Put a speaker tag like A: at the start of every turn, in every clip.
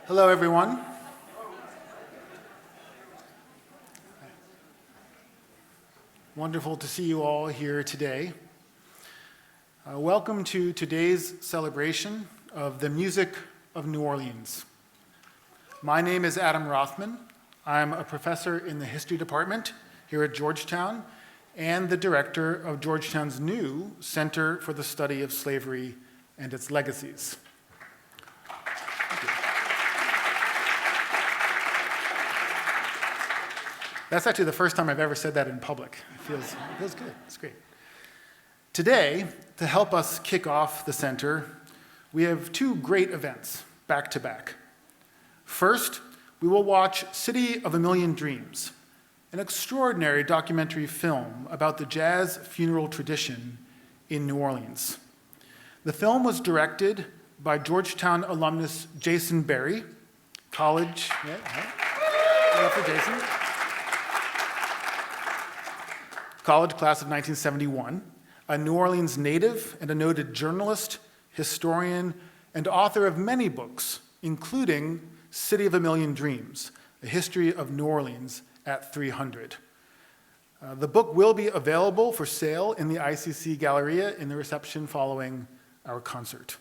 A: Hello, everyone. Wonderful to see you all here today. Welcome to today's celebration of the music of New Orleans. My name is Adam Rothman. I'm a professor in the history department here at Georgetown and the director of Georgetown's new Center for the Study of Slavery and Its Legacies. That's actually the first time I've ever said that in public. It feels good. It's great. Today, to help us kick off the center, we have two great events back to back. First, we will watch City of a Million Dreams, an extraordinary documentary film about the jazz funeral tradition in New Orleans. The film was directed by Georgetown alumnus Jason Berry, college. Yeah, for Jason. College class of 1971, a New Orleans native and a noted journalist, historian, and author of many books, including City of a Million Dreams, A History of New Orleans at 300. The book will be available for sale in the ICC Galleria in the reception following our concert.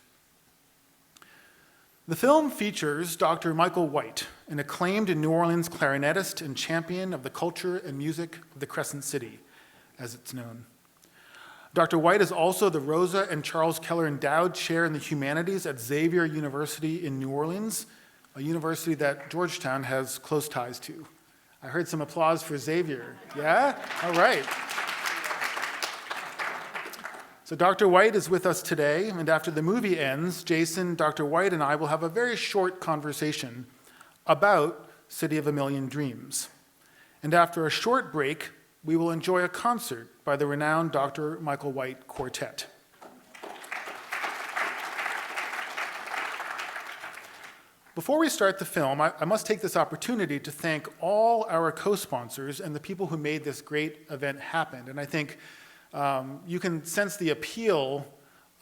A: The film features Dr. Michael White, an acclaimed New Orleans clarinetist and champion of the culture and music of the Crescent City, as it's known. Dr. White is also the Rosa and Charles Keller Endowed Chair in the Humanities at Xavier University in New Orleans, a university that Georgetown has close ties to. I heard some applause for Xavier. Yeah? All right. So Dr. White is with us today, and after the movie ends, Jason, Dr. White, and I will have a very short conversation about City of a Million Dreams. And after a short break, we will enjoy a concert by the renowned Dr. Michael White Quartet. Before we start the film, I must take this opportunity to thank all our co-sponsors and the people who made this great event happen. And I think you can sense the appeal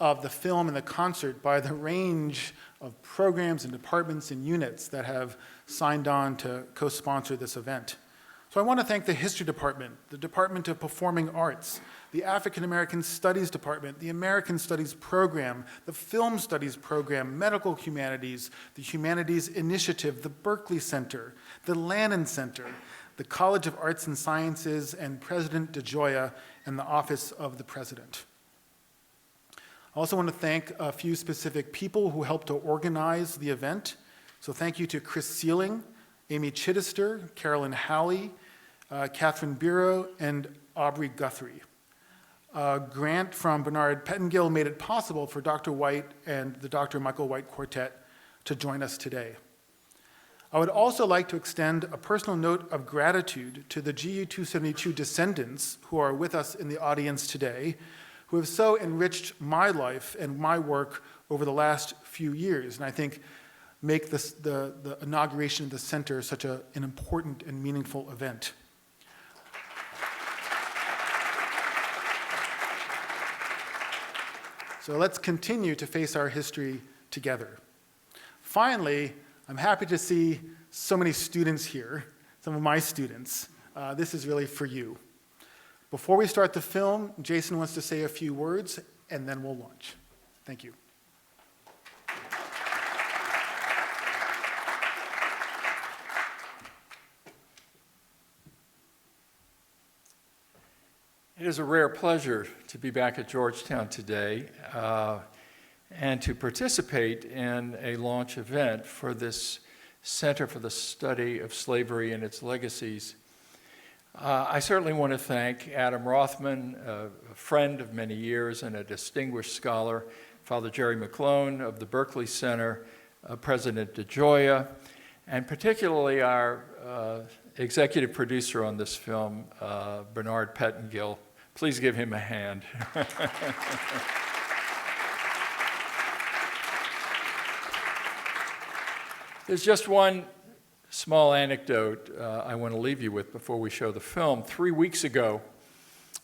A: of the film and the concert by the range of programs and departments and units that have signed on to co-sponsor this event. So I want to thank the History Department, the Department of Performing Arts, the African American Studies Department, the American Studies Program, the Film Studies Program, Medical Humanities, the Humanities Initiative, the Berkeley Center, the Lannan Center, the College of Arts and Sciences, and President DeGioia and the Office of the President. I also want to thank a few specific people who helped to organize the event. So thank you to Chris Sealing, Amy Chittister, Carolyn Howley, Catherine Bureau, and Aubrey Guthrie. A grant from Bernard Pettengill made it possible for Dr. White and the Dr. Michael White Quartet to join us today. I would also like to extend a personal note of gratitude to the GU 272 descendants who are with us in the audience today, who have so enriched my life and my work over the last few years, and I think make this, the inauguration of the center such an important and meaningful event. So let's continue to face our history together. Finally, I'm happy to see so many students here, some of my students. This is really for you. Before we start the film, Jason wants to say a few words, and then we'll launch. Thank you.
B: It is a rare pleasure to be back at Georgetown today and to participate in a launch event for this Center for the Study of Slavery and Its Legacies. I certainly want to thank Adam Rothman, a friend of many years and a distinguished scholar, Father Jerry McClone of the Berkeley Center, President DeGioia, and particularly our executive producer on this film, Bernard Pettengill. Please give him a hand. There's just one small anecdote I want to leave you with before we show the film. 3 weeks ago,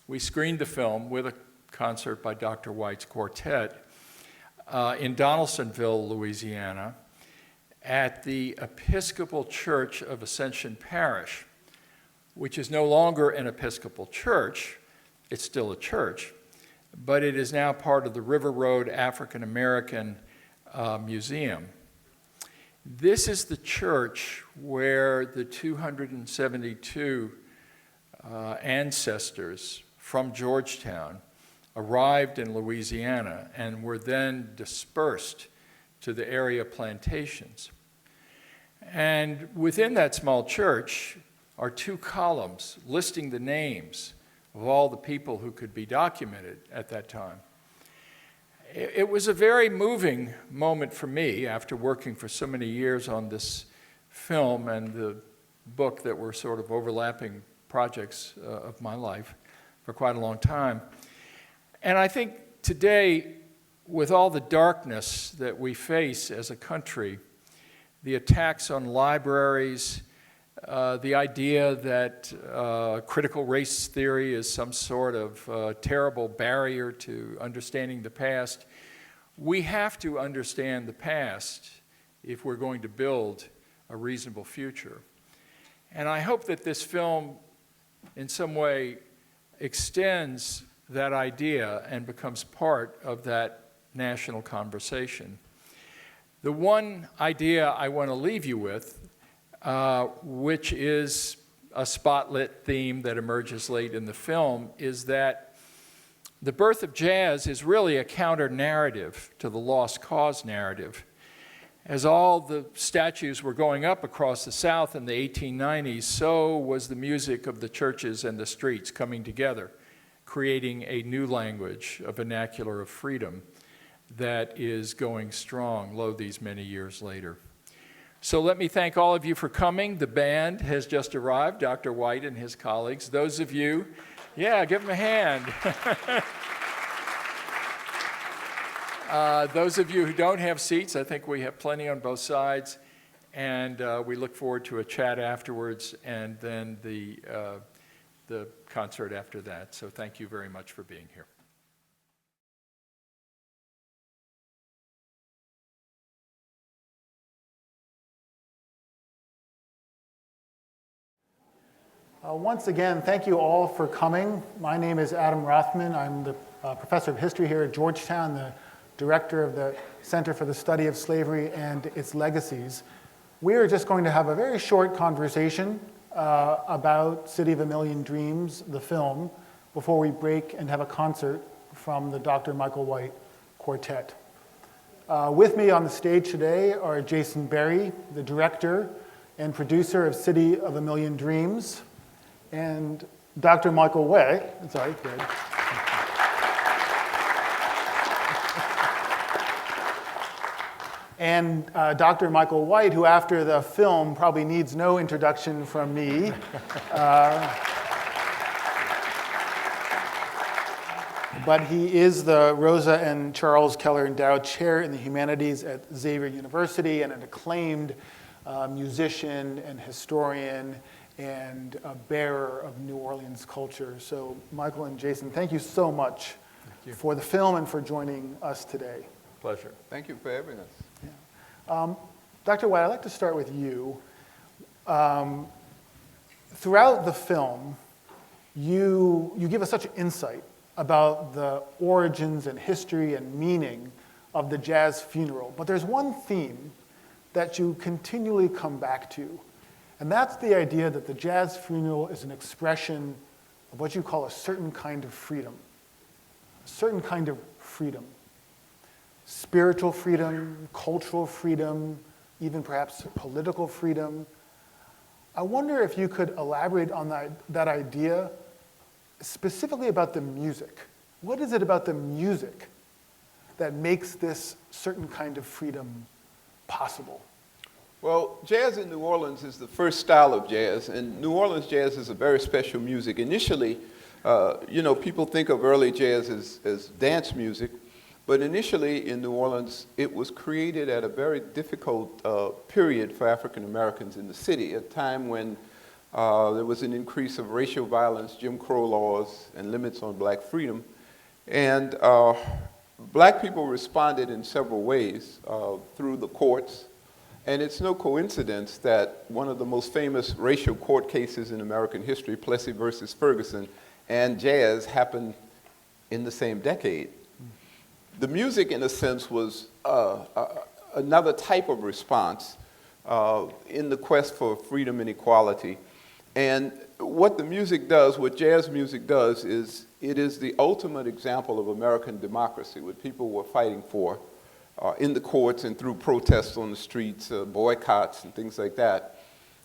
B: we screened the film with a concert by Dr. White's quartet in Donaldsonville, Louisiana. at the Episcopal Church of Ascension Parish, which is no longer an Episcopal church. It's still a church, but it is now part of the River Road African American Museum. This is the church where the 272 ancestors from Georgetown arrived in Louisiana and were then dispersed to the area plantations. And within that small church are 2 columns listing the names of all the people who could be documented at that time. It was a very moving moment for me after working for so many years on this film and the book that were sort of overlapping projects of my life for quite a long time. And I think today, with all the darkness that we face as a country, the attacks on libraries, the idea that critical race theory is some sort of terrible barrier to understanding the past, we have to understand the past if we're going to build a reasonable future. And I hope that this film, in some way, extends that idea and becomes part of that national conversation. The one idea I want to leave you with, which is a spotlit theme that emerges late in the film, is that the birth of jazz is really a counter-narrative to the lost cause narrative. As all the statues were going up across the South in the 1890s, so was the music of the churches and the streets coming together, creating a new language, a vernacular of freedom that is going strong, lo, these many years later. So let me thank all of you for coming. The band has just arrived, Dr. White and his colleagues. Those of you, yeah, give them a hand. Those of you who don't have seats, I think we have plenty on both sides, and we look forward to a chat afterwards and then the concert after that. So thank you very much for being here.
A: Once again, thank you all for coming. My name is Adam Rothman. I'm the professor of history here at Georgetown, the director of the Center for the Study of Slavery and its Legacies. We are just going to have a very short conversation about City of a Million Dreams, the film, before we break and have a concert from the Dr. Michael White Quartet. With me on the stage today are Jason Berry, the director and producer of City of a Million Dreams, and Dr. Michael White, sorry, good. And Dr. Michael White, who after the film probably needs no introduction from me. But he is the Rosa and Charles Keller Endowed Chair in the Humanities at Xavier University and an acclaimed musician and historian and a bearer of New Orleans culture. So Michael and Jason, thank you so much for the film and for joining us today.
B: Pleasure.
C: Thank you for having us.
A: Yeah. Dr. White, I'd like to start with you. Throughout the film, you give us such insight about the origins and history and meaning of the jazz funeral. But there's one theme that you continually come back to, and that's the idea that the jazz funeral is an expression of what you call a certain kind of freedom. A certain kind of freedom. Spiritual freedom, cultural freedom, even perhaps political freedom. I wonder if you could elaborate on that idea, specifically about the music. What is it about the music that makes this certain kind of freedom possible?
C: Well, jazz in New Orleans is the first style of jazz, and New Orleans jazz is a very special music. Initially, people think of early jazz as dance music, but initially in New Orleans, it was created at a very difficult period for African Americans in the city, a time when there was an increase of racial violence, Jim Crow laws, and limits on black freedom. And black people responded in several ways, through the courts And it's no coincidence that one of the most famous racial court cases in American history, Plessy versus Ferguson, and jazz happened in the same decade. The music, in a sense, was another type of response in the quest for freedom and equality. And what the music does, what jazz music does, is it is the ultimate example of American democracy, what people were fighting for in the courts and through protests on the streets, boycotts and things like that.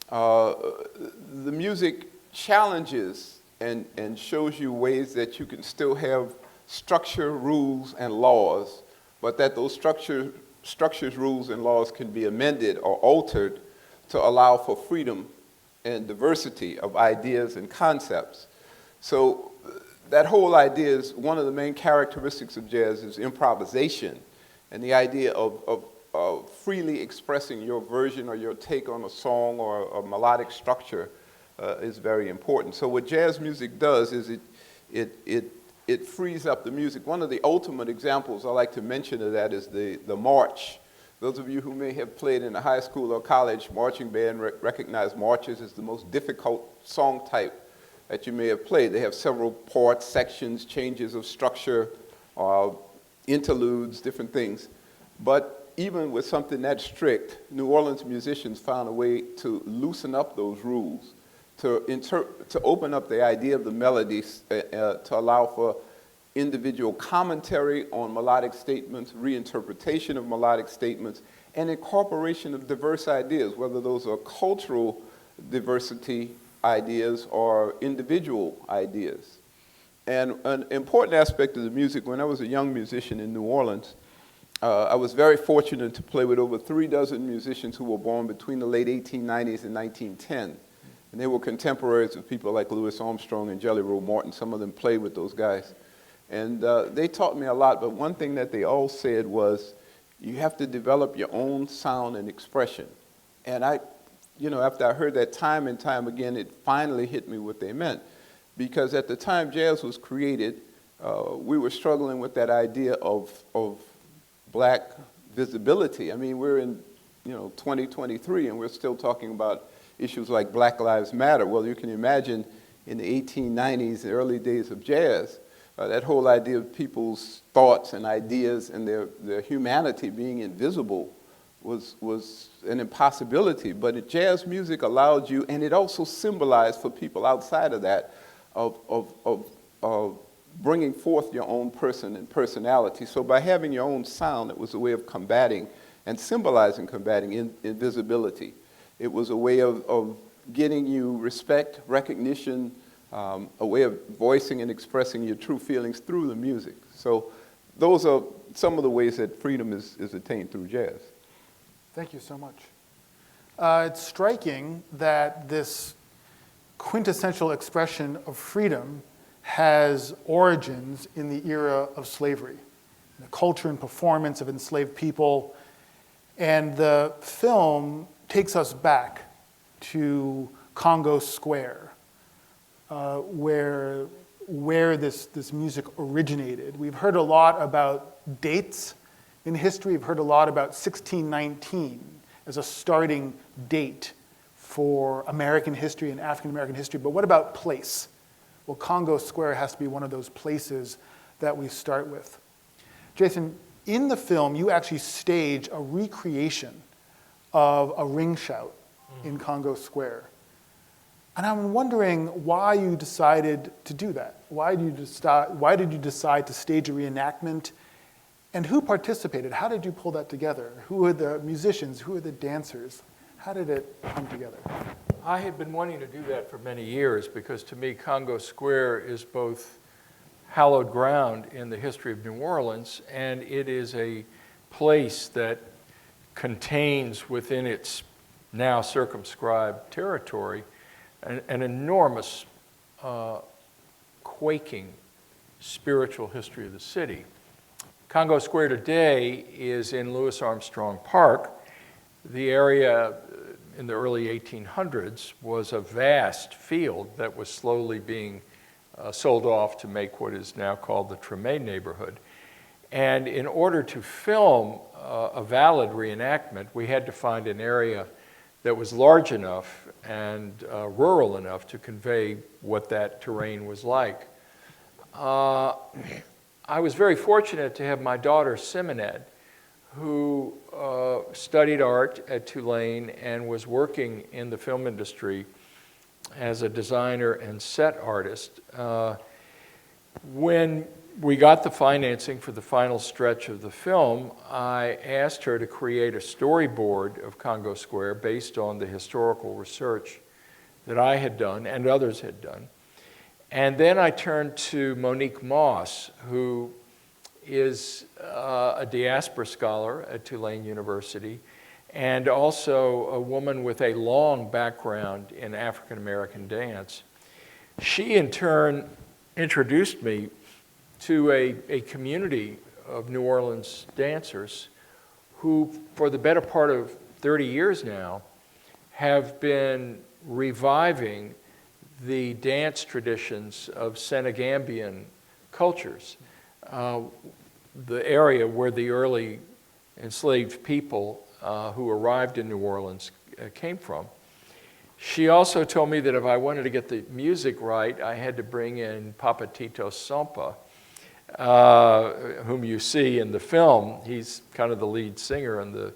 C: The music challenges and shows you ways that you can still have structure, rules, and laws, but that those structures, rules, and laws can be amended or altered to allow for freedom and diversity of ideas and concepts. So that whole idea is one of the main characteristics of jazz is improvisation, and the idea of freely expressing your version or your take on a song or a melodic structure is very important. So what jazz music does is it frees up the music. One of the ultimate examples I like to mention of that is the march. Those of you who may have played in a high school or college marching band recognize marches as the most difficult song type that you may have played. They have several parts, sections, changes of structure, interludes, different things. But even with something that strict, New Orleans musicians found a way to loosen up those rules, to open up the idea of the melodies, to allow for individual commentary on melodic statements, reinterpretation of melodic statements, and incorporation of diverse ideas, whether those are cultural diversity ideas or individual ideas. And an important aspect of the music, when I was a young musician in New Orleans, I was very fortunate to play with over 36 musicians who were born between the late 1890s and 1910. And they were contemporaries of people like Louis Armstrong and Jelly Roll Morton. Some of them played with those guys. And they taught me a lot, but one thing that they all said was, you have to develop your own sound and expression. And after I heard that time and time again, it finally hit me what they meant. Because at the time jazz was created, we were struggling with that idea of black visibility. I mean, we're in 2023 and we're still talking about issues like Black Lives Matter. Well, you can imagine in the 1890s, the early days of jazz, that whole idea of people's thoughts and ideas and their humanity being invisible was an impossibility. But jazz music allowed you, and it also symbolized for people outside of that, of bringing forth your own person and personality. So by having your own sound, it was a way of combating and symbolizing combating invisibility. It was a way of getting you respect, recognition, a way of voicing and expressing your true feelings through the music. So those are some of the ways that freedom is attained through jazz.
A: Thank you so much. It's striking that this quintessential expression of freedom has origins in the era of slavery, the culture and performance of enslaved people. And the film takes us back to Congo Square, where this music originated. We've heard a lot about dates in history. We've heard a lot about 1619 as a starting date for American history and African American history. But what about place? Well, Congo Square has to be one of those places that we start with. Jason, in the film, you actually stage a recreation of a ring shout in Congo Square. And I'm wondering why you decided to do that. Why did you decide to stage a reenactment? And who participated? How did you pull that together? Who were the musicians? Who were the dancers? How did it come together?
B: I had been wanting to do that for many years because to me, Congo Square is both hallowed ground in the history of New Orleans, and it is a place that contains within its now circumscribed territory an enormous quaking spiritual history of the city. Congo Square today is in Louis Armstrong Park. The area in the early 1800s was a vast field that was slowly being sold off to make what is now called the Treme neighborhood. And in order to film a valid reenactment, we had to find an area that was large enough and rural enough to convey what that terrain was like. I was very fortunate to have my daughter, Simonette, who studied art at Tulane and was working in the film industry as a designer and set artist. When we got the financing for the final stretch of the film, I asked her to create a storyboard of Congo Square based on the historical research that I had done and others had done. And then I turned to Monique Moss, who is a diaspora scholar at Tulane University and also a woman with a long background in African American dance. She, in turn, introduced me to a community of New Orleans dancers who, for the better part of 30 years now, have been reviving the dance traditions of Senegambian cultures, the area where the early enslaved people who arrived in New Orleans came from. She also told me that if I wanted to get the music right, I had to bring in Papa Tito Sampa, whom you see in the film. He's kind of the lead singer in the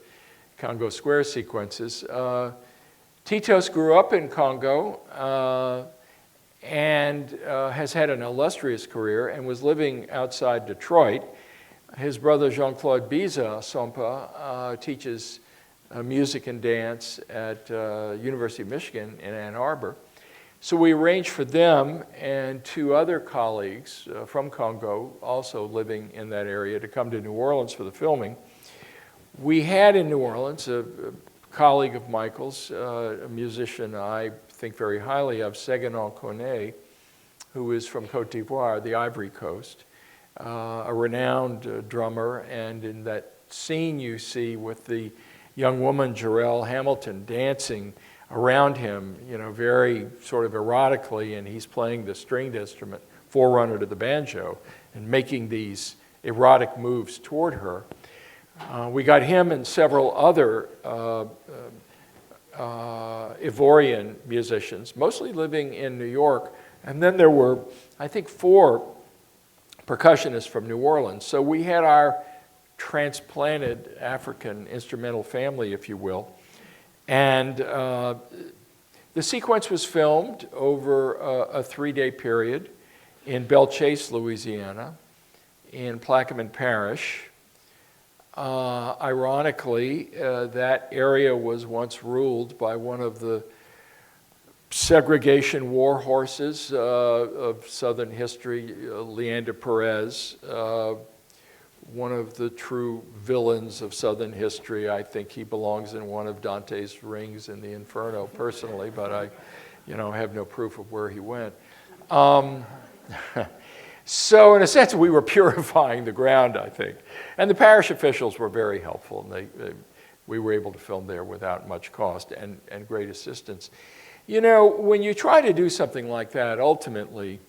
B: Congo Square sequences. Titos grew up in Congo and has had an illustrious career and was living outside Detroit. His brother Jean-Claude Biza Sampa teaches music and dance at University of Michigan in Ann Arbor. So we arranged for them and two other colleagues from Congo, also living in that area, to come to New Orleans for the filming. We had in New Orleans a colleague of Michael's, a musician I think very highly of, Seganon Kone, who is from Cote d'Ivoire, the Ivory Coast, a renowned drummer. And in that scene you see with the young woman, Jarrell Hamilton, dancing around him, very sort of erotically, and he's playing the stringed instrument, forerunner to the banjo, and making these erotic moves toward her. We got him and several other Ivorian musicians, mostly living in New York, and then there were, I think, 4 percussionists from New Orleans. So we had our transplanted African instrumental family, if you will. And the sequence was filmed over a 3-day period in Belle Chasse, Louisiana, in Plaquemine Parish. Ironically, that area was once ruled by one of the segregation war horses of Southern history, Leander Perez, one of the true villains of Southern history. I think he belongs in one of Dante's rings in the Inferno personally, but I have no proof of where he went. So in a sense, we were purifying the ground, I think. And the parish officials were very helpful, and we were able to film there without much cost and great assistance. When you try to do something like that, ultimately,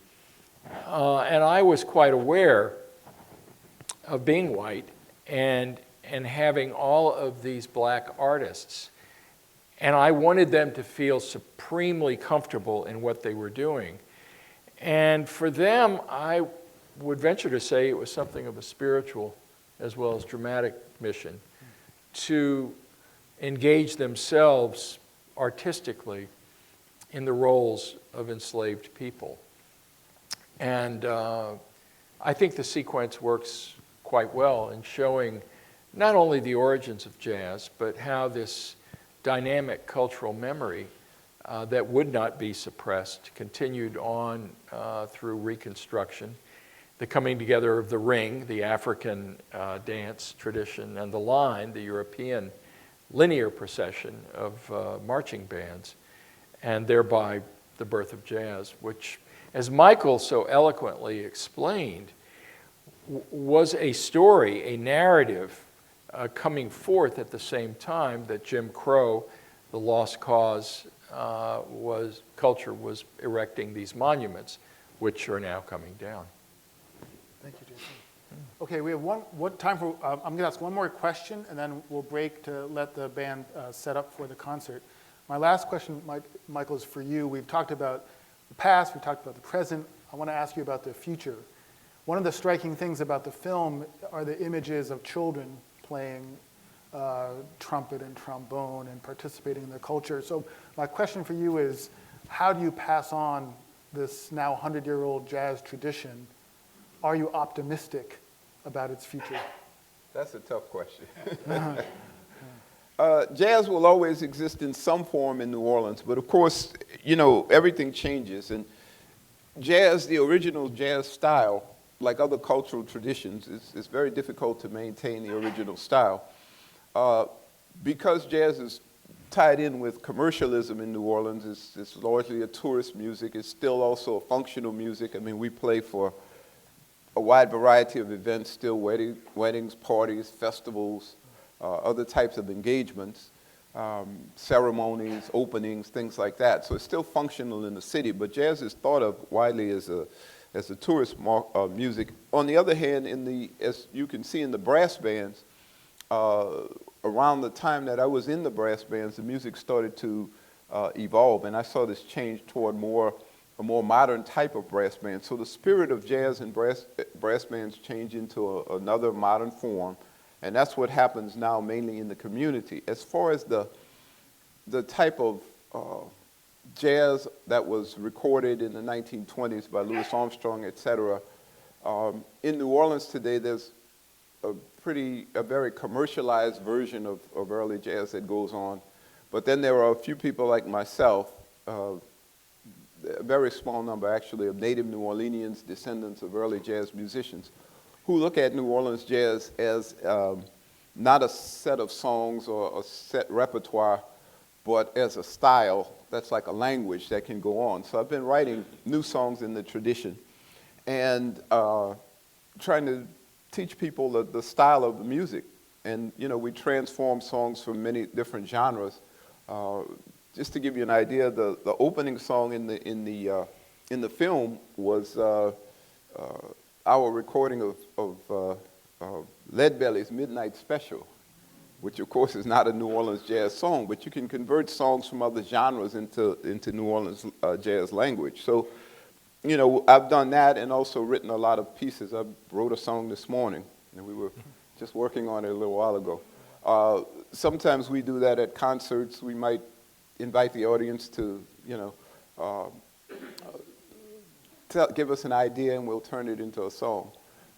B: and I was quite aware of being white and having all of these black artists, and I wanted them to feel supremely comfortable in what they were doing. And for them, I would venture to say it was something of a spiritual as well as dramatic mission to engage themselves artistically in the roles of enslaved people. And I think the sequence works quite well in showing not only the origins of jazz, but how this dynamic cultural memory that would not be suppressed continued on through Reconstruction, the coming together of the ring, the African dance tradition, and the line, the European linear procession of marching bands, and thereby the birth of jazz, which, as Michael so eloquently explained, was a story, a narrative coming forth at the same time that Jim Crow, the lost cause, culture was erecting these monuments, which are now coming down.
A: Thank you, Jason. Okay, we have time for, I'm going to ask one more question, and then we'll break to let the band set up for the concert. My last question, Michael, is for you. We've talked about the past, we've talked about the present. I want to ask you about the future. One of the striking things about the film are the images of children playing trumpet and trombone and participating in the culture. So my question for you is, how do you pass on this now 100-year-old jazz tradition? Are you optimistic about its future?
C: That's a tough question. Jazz will always exist in some form in New Orleans, but of course, you know, everything changes. And jazz, the original jazz style, like other cultural traditions, is very difficult to maintain the original style. Because jazz is tied in with commercialism in New Orleans, it's largely a tourist music. It's still also a functional music. I mean, we play for a wide variety of events, still weddings, parties, festivals, other types of engagements, ceremonies, openings, things like that. So it's still functional in the city, but jazz is thought of widely as a tourist music. On the other hand, as you can see in the brass bands, around the time that I was in the brass bands, the music started to evolve, and I saw this change toward a more modern type of brass band. So the spirit of jazz and brass bands change into another modern form, and that's what happens now mainly in the community. As far as the type of jazz that was recorded in the 1920s by Louis Armstrong, et cetera, in New Orleans today, there's a very commercialized version of early jazz that goes on. But then there are a few people like myself, a very small number actually, of native New Orleanians, descendants of early jazz musicians, who look at New Orleans jazz as not a set of songs or a set repertoire, but as a style that's like a language that can go on. So I've been writing new songs in the tradition and trying to teach people the style of the music. And, you know, we transform songs from many different genres. Just to give you an idea, the opening song in the film was our recording of Leadbelly's Midnight Special, which of course is not a New Orleans jazz song, but you can convert songs from other genres into New Orleans jazz language. So, you know, I've done that and also written a lot of pieces. I wrote a song this morning, and we were just working on it a little while ago. Sometimes we do that at concerts. We might invite the audience to, you know, give us an idea, and we'll turn it into a song.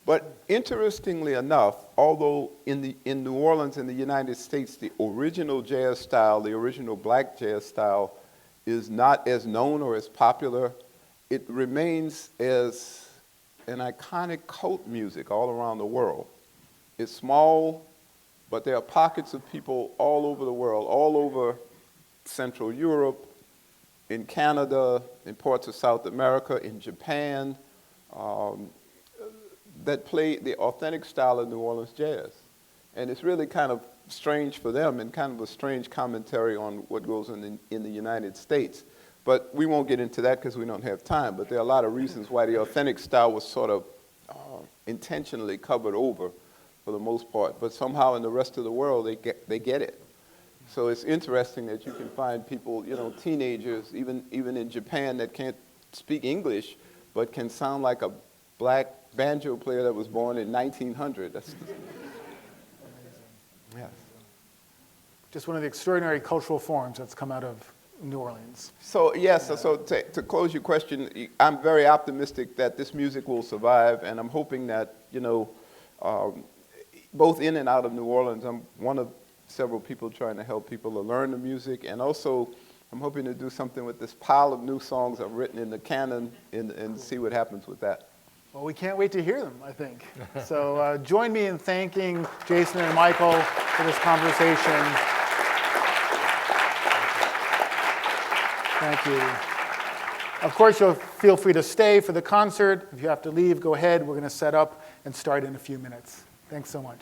C: But interestingly enough, although in New Orleans in the United States, the original jazz style, the original black jazz style, is not as known or as popular, it remains as an iconic cult music all around the world. It's small, but there are pockets of people all over the world, all over Central Europe, in Canada, in parts of South America, in Japan, that play the authentic style of New Orleans jazz. And it's really kind of strange for them and kind of a strange commentary on what goes on in the United States. But we won't get into that because we don't have time. But there are a lot of reasons why the authentic style was sort of intentionally covered over for the most part. But somehow in the rest of the world, they get it. So it's interesting that you can find people, you know, teenagers, even in Japan, that can't speak English, but can sound like a black banjo player that was born in 1900. That's yeah.
A: Just one of the extraordinary cultural forms that's come out of New Orleans.
C: So yes, so to close your question, I'm very optimistic that this music will survive, and I'm hoping that, you know, both in and out of New Orleans, I'm one of several people trying to help people to learn the music, and also I'm hoping to do something with this pile of new songs I've written in the canon and see what happens with that.
A: Well, we can't wait to hear them, I think. So join me in thanking Jason and Michael for this conversation. Thank you. Of course, you'll feel free to stay for the concert. If you have to leave, go ahead. We're going to set up and start in a few minutes. Thanks so much.